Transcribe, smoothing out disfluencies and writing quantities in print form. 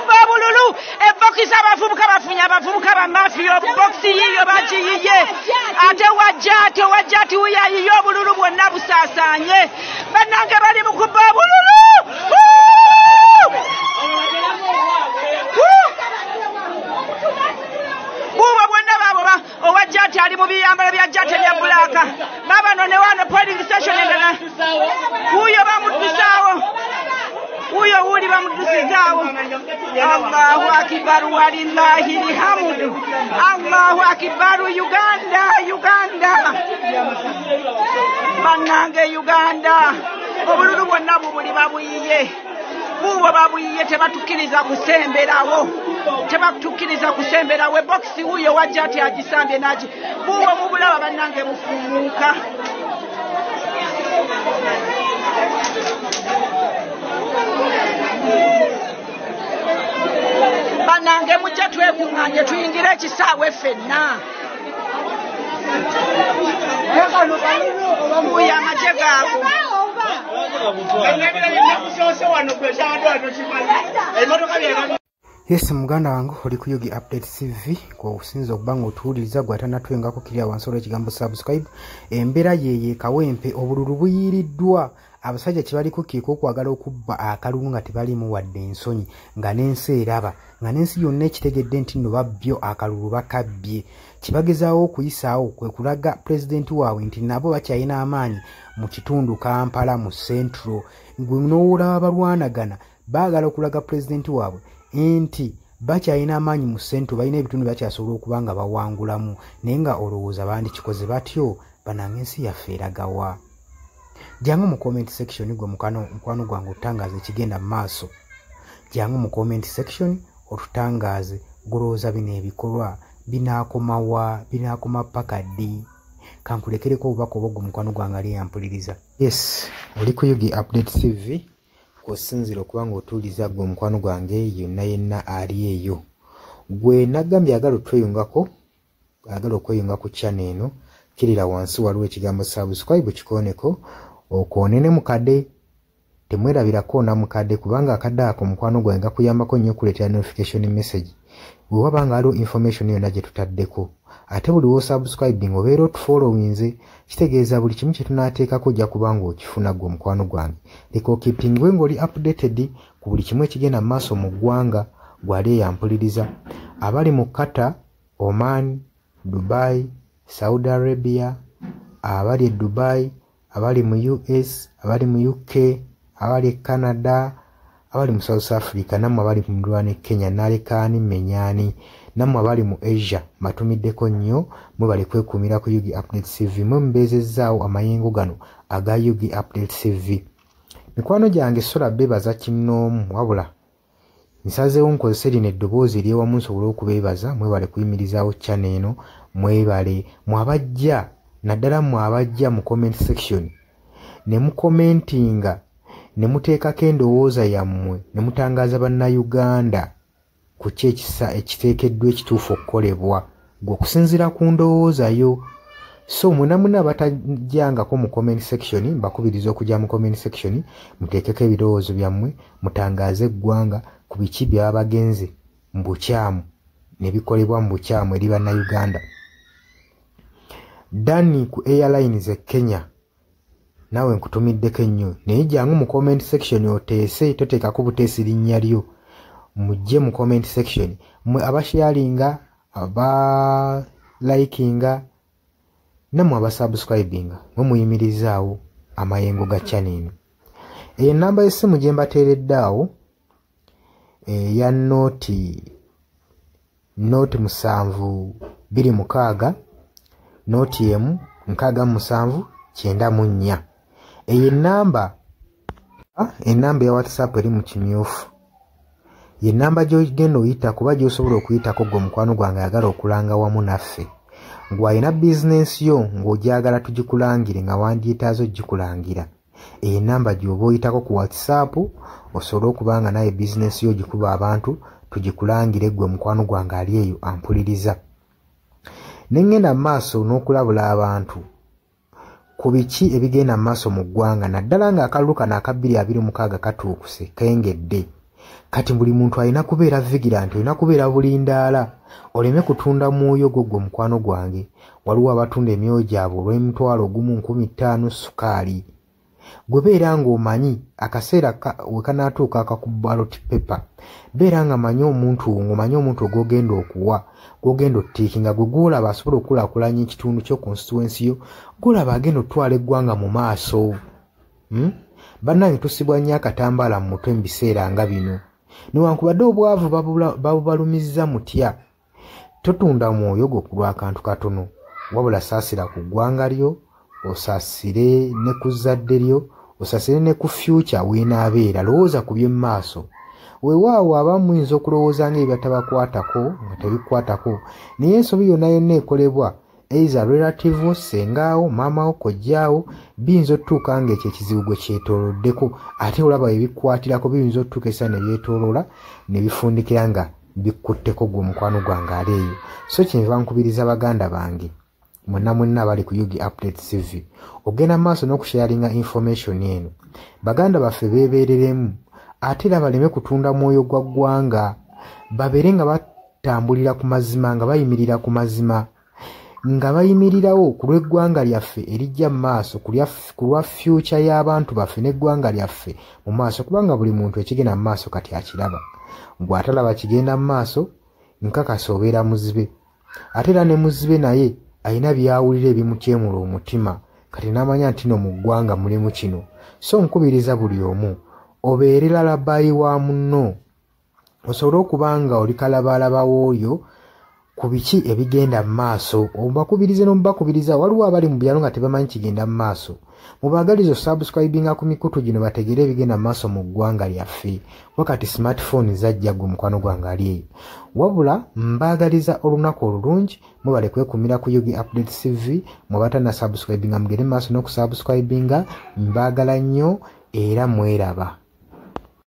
kubabululu ebokisa abavubuka bafunya abavubuka ba mafia boxi yiyo bakiyiye ate wajjati uyayiyo obululu bwonna busaasanye bannange bali mu kubabululu buba bwonna baabo owajjati ali mu biyambalo bya jjati ebya bulaka baba no ne wano polling station endala uyo bamudusaawo uyo wuli bamudusizaawo Allahu akbar walillahi alhamdu Allahu akbar Uganda bannange Uganda obululu bwonna bubuli babuyiye bubo babuyiye tebatukkiriza kusemberawo boxi uyo wajjati agisambye naki bubo mubulaba bannange bufumuuka bannange mujja twekuŋŋaanye tuyingire ekisaawe ffenna uyo amagye gaago Yes muganda wangu oli ku Yugi Update TV kw'osinza okuba ng'otuwuliriza gwatanatwengako kiri awansi olw'ekigambo subscribe embeera yeye kawempe obululu buyiriddwa abasajja kibaliko kiiko okwagala okubba akalulu nga tebalimu wadde ensonyi nga n'ensi eraba nga n'ensi yonna ekitegedde nti nno babbyo akalulu bakabbye kibagezaawo okuyisaawo kwe kulaga pulezidenti waabwe nti nabo bakyalina amaanyi mu kitundu Kampala mu Central gwe n'owulaba abalwanagana baagala okulaga pulezidenti waabwe nti bakyalina amaanyi mu Central balina ebitundu bakyasobola okuba nga bawangulamu naye nga olowooza bandikikoze batyo banange ensi yaffe eragawa jangu mu comment section gwe mukwano gwange otutangaze ekigenda mu maaso jangu mu comment section otutangaze golowooza bino ebikolwa binaakoma paka ddi kankulekereko obubaka obwo mukwano gwange ali yampuliriza yes oli ku Yugi Update TV kw'osinzira okuba ng'otuwuliriza gwe mukwano gwange yonna yenna ali eyo gwe nagambye agala okweyunga ku channel eno kirira wansi waliwo ekigambo subscribe kikoneko okoonene mukadde temwerabirako na mukadde kubanga akadde ako mukwano gwange gakuyambako nnyo okuleetera notification message bwe waba nga waliwo information yonna gye tutaddeko ate buli w'osubscribing obeera otufollowinze kitegeeza buli kimu kye tunaateekako ojja kuba ng'okifuna gwe mukwano gwange leka okipingwe ng'oli updated ku buli kimu ekigenda mu maaso mu ggwanga gwali eyampuliriza abali mu Qatar, Oman, Dubai, Saudi Arabia, abali e Dubai, abali mu US, abali mu UK, abali e Canada, abali mu South Africa, nammwe abali mu Ndwana Kenya, Nalekani, Menyani, nammwe abali mu Asia, matumiddeko nnyo mwe bali kwekuumira ku Yugi Update TV mwe mubeezezzaawo amayengo gano aga Yugi Update TV. Mikwano gyange sola beebaza kinnoomu wabula nsazeewo nkozese lino eddoboozi ery'ewamu nsobole okubeebaza mwebale kuyimirizaawo channel eno mwebale mwabajja naddala mwabajja mu comment section ne mukomentinga ne muteekako endowooza yammwe ne mutangaaza bannayuganda ku ki ekiteekeddwa ekituufu okukolebwa gwe okusinziira ku ndowooza yo so muna batajjangako mu comment section mbakubiriza okujja mu comment section muteekeko ebirowoozo byammwe mutangaaze eggwanga ku biki byaba bagenze mu bukyamu ne bikolebwa mu bukyamu eri bannayuganda. Dani ku Airlines e Kenya nawe nkutumiddeko ennyo naye jangu mu comment section oteese toteekako buteesi linnya lyo mujje mu comment section mwe abasharinga abalikinga nammwe abasubscribinga mwe muyimirizaawo amayengo ga channel. Enamba y'essimu gye mbateeredde awo eya nooti 726 nooti emu 6794 eyo enamba ya WhatsApp eri mu kimyufu ye namba gy'ogenda oyita kuba gy'osobola okuyitako gwe mukwano gwange ayagala okulanga wamu naffe ng'alina bizinensi yo ng'ogyagala tugikulangire nga wandyetaazo gikulangira eyo namba gy'oba oyitako ku WhatsApp osobole okuba nga naye bizinensi yo gikuba abantu tugikulangire gwe mukwano gwange ali eyo ampuliriza nengenda maaso n'okulabula abantu ku biki ebigenda maaso mu ggwanga naddala nga akalulu kano aka 2026 kengedde kati buli muntu alina kubeera vigilant, olina kubeera bulindaala oleme kutunda mwoyo gwo mukwano gwange. Waliwo abatunda emyoyo gyabwe olw'M1,500 sukaali. Gwe beera ng'omanyi akaseera we kanaatuuka akakuba ballot paper, beera nga manyi omuntu ogw'ogenda okuwa, gw'ogenda ottiikinga, gwe gw'olaba asobola okukulaakulanya ekitundu kyo constituency yo, gw'olaba agenda otwala eggwanga mu maaso. Bannange tusibwa nnyo akatambaala mu mutwe mu biseera nga bino. Newankubadde obwavu babubalumizza mutya, totunda mwoyo gwo ku lw'akantu katono, wabula saasira ku ggwanga lyo, osaasire ne ku zadde lyo, osaasire ne ku future weenaabeera. Lowooza ku by'emu maaso. Weewaawo abamu muyinza okulowooza ng'ebyo batabakwatako nga tebikwatako, naye ensobi yonna ekolebwa either relative wo, sengaawo, maamawo, kojjaawo, biyinza otuuka ng'ekyo ekizibu gwe kyetooloddeko, ate olaba ebikwatirako biyinza otuuka esa ne byetooloola ne bifundikira nga bikkutteko gwe mukwano gwange ali eyo. So kyenva nkubiriza baganda bange mwenna bali ku Yugi Update TV ogenda maaso n'okusharinga information eno. Baganda baffe beebereremu ate era baleme kutunda mwoyo gwa ggwanga, babeere nga batambulira ku mazima, nga bayimirira ku mazima, nga bayimirirawo ku lw'eggwanga lyaffe erijja mu maaso, ku lwa future y'abantu baffe n'eggwanga lyaffe mu maaso, kubanga buli muntu ekigenda mu maaso kati akiraba. Gwe atalaba kigenda mu maaso nkakasa obeera muzibe. Ate era ne muzibe naye alina byawulira ebimukyemula omutima, kati n'amanya nti no mu ggwanga mulimu kino. So nkubiriza buli omu obeere lalabayi wa munno, osobole okuba nga oli kalabaalaba w'oyo ku biki ebigenda mu maaso. Obakubirize n'omubakubiriza. Waliwo abali mu byalo nga tebamanyi kigenda mu maaso. Mubaagaliza subscribinga ku mikutu gino bategere ebigenda mu maaso mu ggwanga lyaffe. Wakati smartphone zajja gwe mukwano gwange ali eyo. Wabula mbaagaliza olunaku olulungi, mubale kwekumira ku Yugi Update TV, mubatana subscribinga mugere mu maaso n'okusubscribinga. Mbaagala nnyo era mweraba.